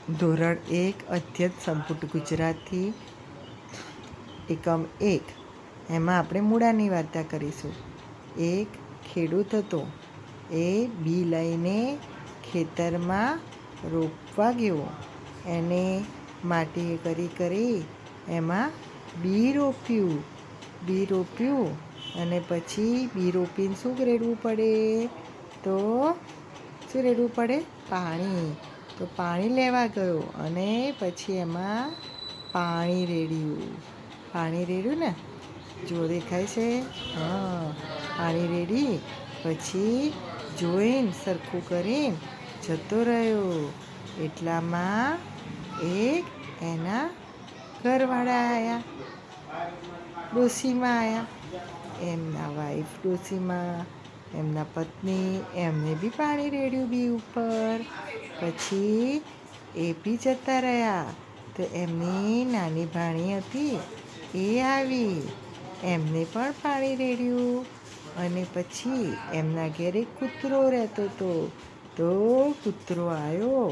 ધોરણ 1 અધ્યત સંપુટ ગુજરાતી એકમ 1 એમાં આપણે મૂળાની વાર્તા કરીશું. એક ખેડૂત હતો. એ બી લઈને ખેતરમાં રોપવા ગયો. એને માટી કરી એમાં બી રોપ્યું અને પછી બી રોપીને શું રેડવું પડે? તો શું રેડવું પડે? પાણી. તો પાણી લેવા ગયો અને પછી એમાં પાણી રેડ્યું ને, જો દેખાય છે? હા, પાણી રેડી પછી જોઈને સરખું કરીને જતો રહ્યો. એટલામાં એક એના ઘરવાળા આવ્યા, ડોશીમાં આવ્યા. એમના વાઈફ ડોશીમાં, એમના પત્ની, એમને બી પાણી રેડ્યું બી ઉપર. પછી એ બી જતા રહ્યા. તો એમની નાની ભાણી હતી એ આવી, એમને પણ પાણી રેડ્યું. અને પછી એમના ઘેર એક કૂતરો રહેતો હતો. તો કૂતરો આવ્યો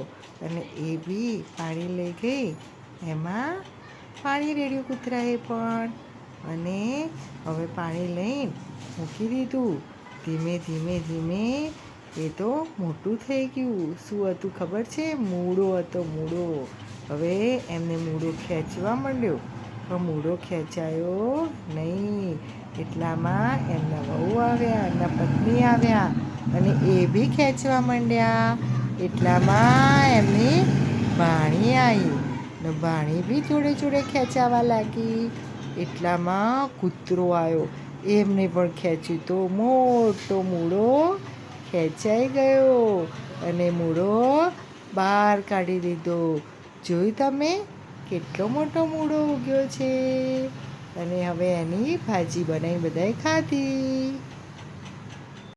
અને એ બી પાણી લઈ ગઈ. એમાં પાણી રેડ્યું કૂતરાએ પણ. અને હવે પાણી લઈને મૂકી દીધું. ધીમે ધીમે એ તો મોટું થઈ ગયું. શું હતું ખબર છે? મૂળો હતો, મૂળો. હવે એમને મૂળો ખેંચવા માંડ્યો, પણ મૂળો ખેંચાયો નહીં. એટલામાં એમના વહુ આવ્યા, એમના પત્ની આવ્યા અને એ બી ખેંચવા માંડ્યા. એટલામાં એમની ભાણી આવી ને ભાણી બી જોડે ખેંચાવા લાગી. એટલામાં કૂતરો આવ્યો, એમને પણ ખેંચ્યું. તો મોટો મૂળો ખેંચાઈ ગયો અને મૂળો બહાર કાઢી લીધો. જોયું તમે? કેટલો મોટો મૂળો ઉગ્યો છે. અને હવે એની ભાજી બનાવી બધાએ ખાધી.